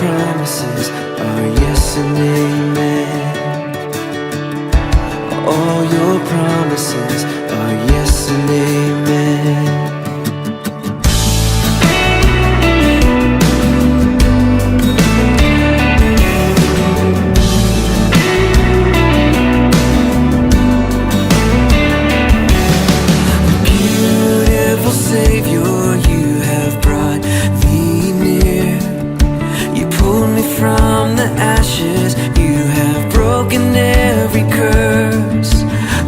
promises are yes and amen. All your promises are yes and amen. Savior, you have brought me near. You pulled me from the ashes. You have broken every curse.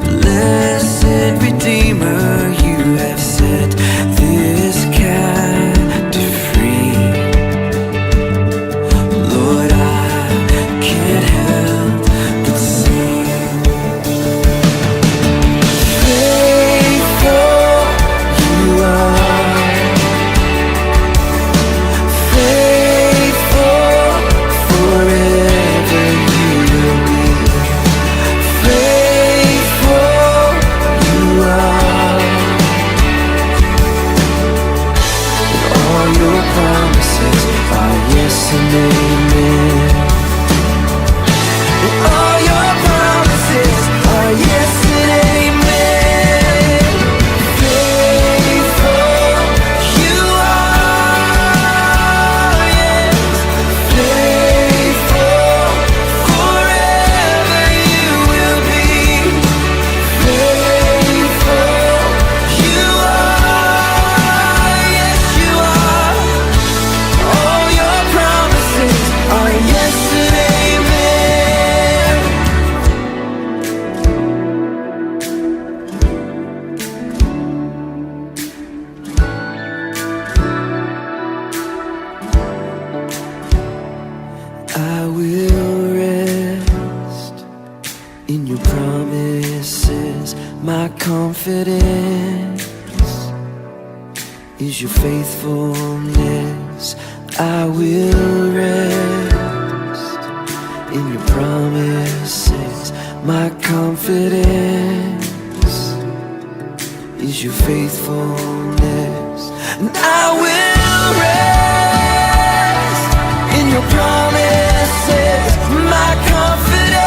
Blessed Redeemer, you have set this captive free. Lord, I can't help but sing. I will rest in your promises. My confidence is your faithfulness. I will rest in your promises. My confidence is your faithfulness. And I will rest in your promises. My confidence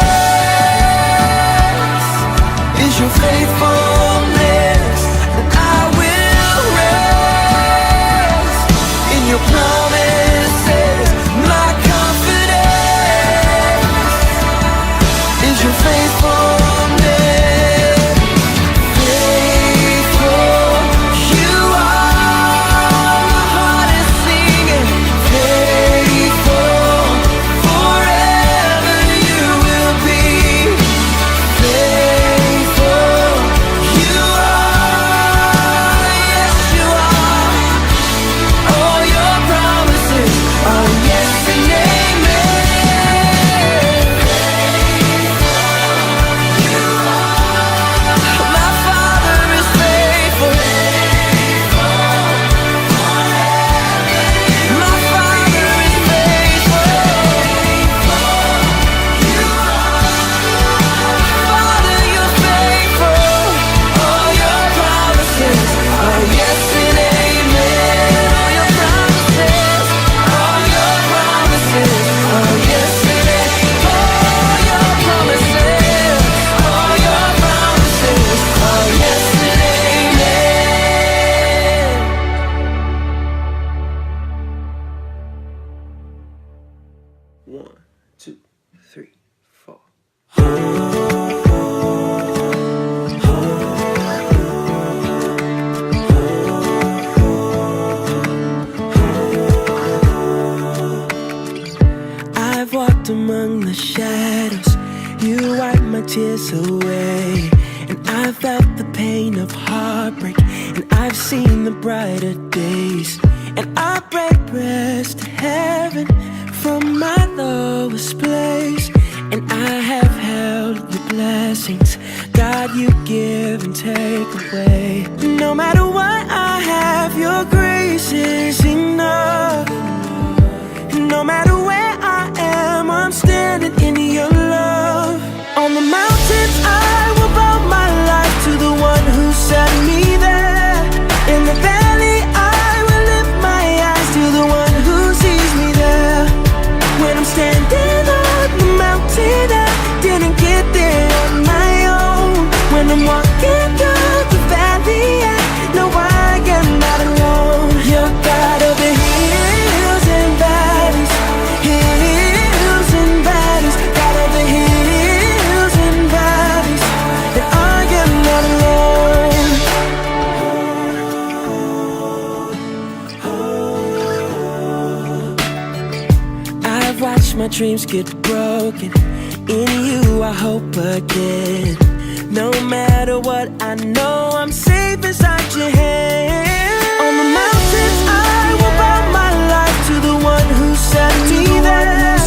is your faithfulness. And I will rest in your promises. My confidence is your faithfulness. Faithful you are. My heart is singing. Faithful forever you will be. Faithful you are. Yes you are. All your promises are yes and amen. You are. My Father is faithful. My Father is faithful. You are. Father, you're faithful. All your promises are yes and amen. All your promises are yes and amen. All your promises are yes and amen. 1, 2, 3, 4. I've walked among the shadows. You wiped my tears away. And I felt the pain of heartbreak. And I've seen the brighter days. And I break breast to heaven from my lowest place. And I have held your blessings. God, you give and take away. No matter what I have, your grace is enough. No matter where I am, I'm standing in your love. On the mountains I will bow my life to the one who set me there. In the valley I will lift my eyes to the one who sees me there. I've watched my dreams get broken. In you I hope again. No matter what, I know I'm safe inside your hands. On the mountains I will bow my life to the one who set me there.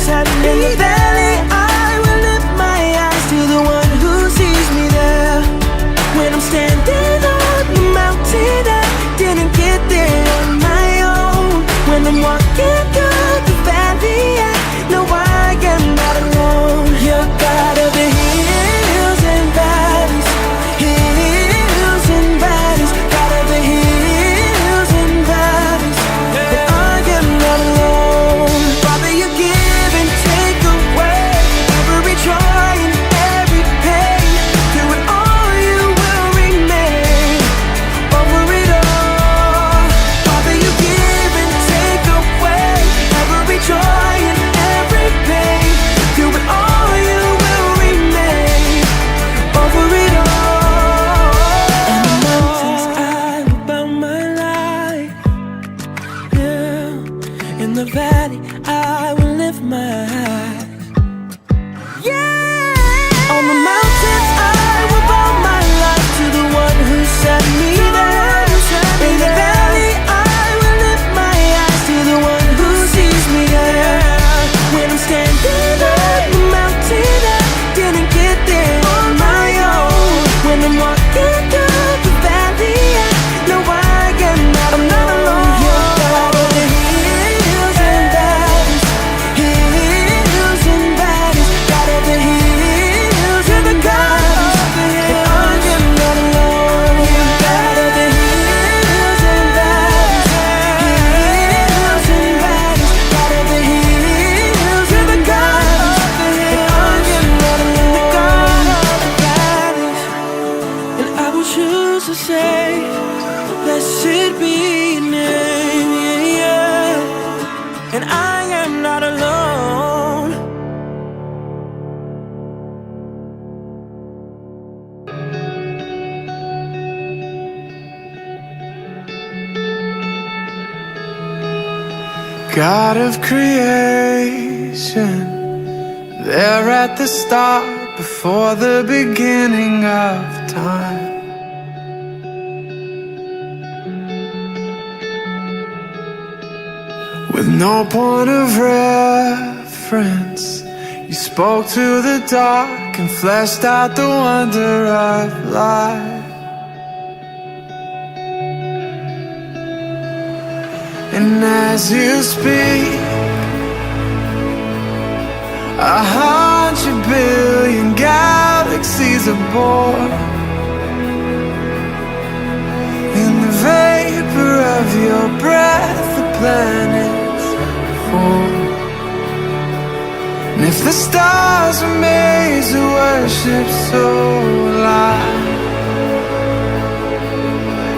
In the valley I will lift my eyes to the one who sees me there. When I'm standing on the mountain, I didn't get there on my own. When I'm walking through the valley, I know I am not alone. You're God of the hills and valleys, hills and valleys, God of the hills and valleys, and I am not alone. Father, you give and take away every joy and every pain. Through it all, you will remain over it all. Father, you give and take away every joy and every pain. Through it all, you will remain over it all. On the mountains I will bow my life, yeah. In the valley I will lift my eyes, yeah. On the mountains I will bow my life to the one who set me there. In the valley I will lift my eyes to the one who sees me there. When I'm standing on the mountain, I didn't get there on my own. When I'm walking through the valley, I know I am not alone. You're God of the hills and valleys, hills and valleys, God of the hills and the valleys, and I am not alone. You're God of the hills and valleys, hills and valleys, God of the hills and the valleys, and I am not alone. God of the valleys, and I will choose to say, blessed be your name, yeah, yeah. And I am not alone. God of creation, there at the start, before the beginning of time. With no point of reference, you spoke to the dark and fleshed out the wonder of life. And as you speak, 100 billion galaxies are born. In the vapor of your breath, the planets form. And if the stars were made to worship so alive,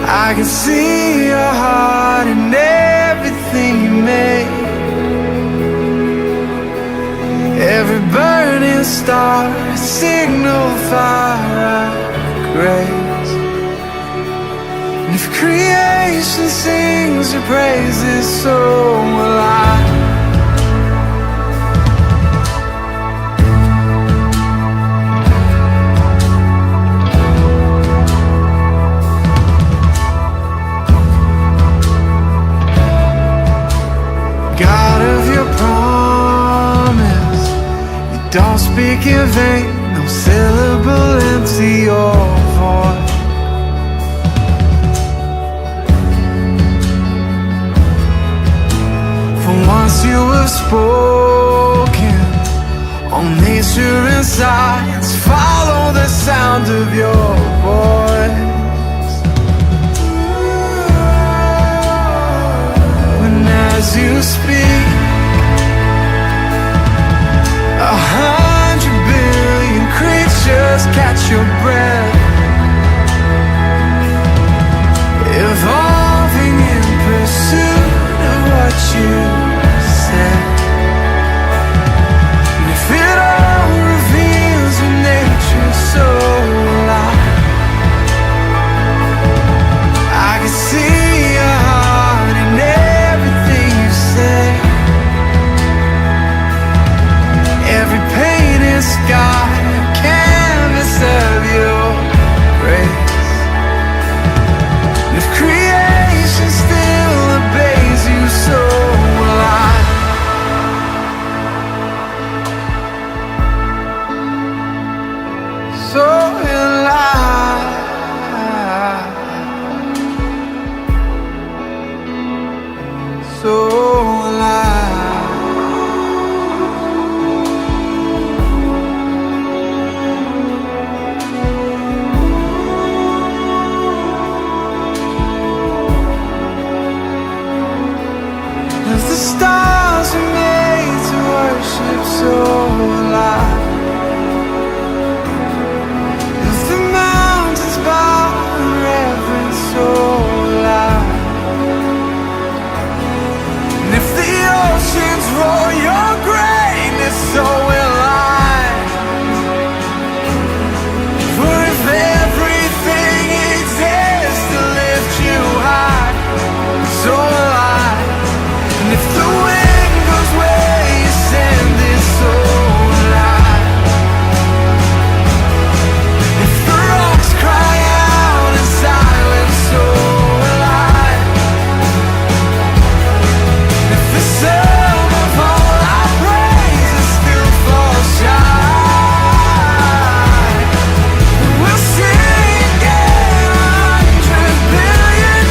I can see your heart in everything you made. Every burning star, a signal fire of grace. And if creation sings your praises, so will I. God of your promise, you don't speak in vain, no syllable empty your voice. For once you have spoken, all nature and science follow the sound of your voice. As you speak, 100 billion creatures catch your breath, evolving in pursuit of what you said. And if it all reveals your nature so alive, I can see your heart in everything you say. so alive. If the mountains bow in reverence so alive, and if the oceans roar your greatness, so will I. For if everything exists to lift you high, so will I. And if the wind goes where you send it, so will I. If the rocks cry out in silence, so will I. If the sum of all our praises still falls shy, we'll sing again 100 billion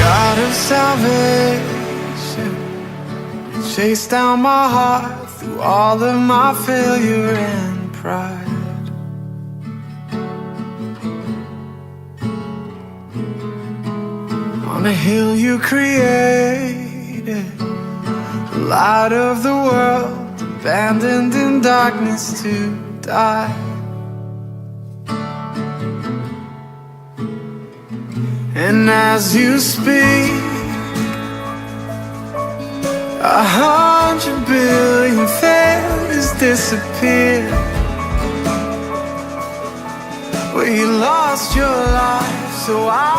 God of salvation, chase down my heart through all of my failure and pride. On a hill you created, the light of the world, abandoned in darkness to die. And as you speak, 100 billion failures disappear. Where you lost your life, so I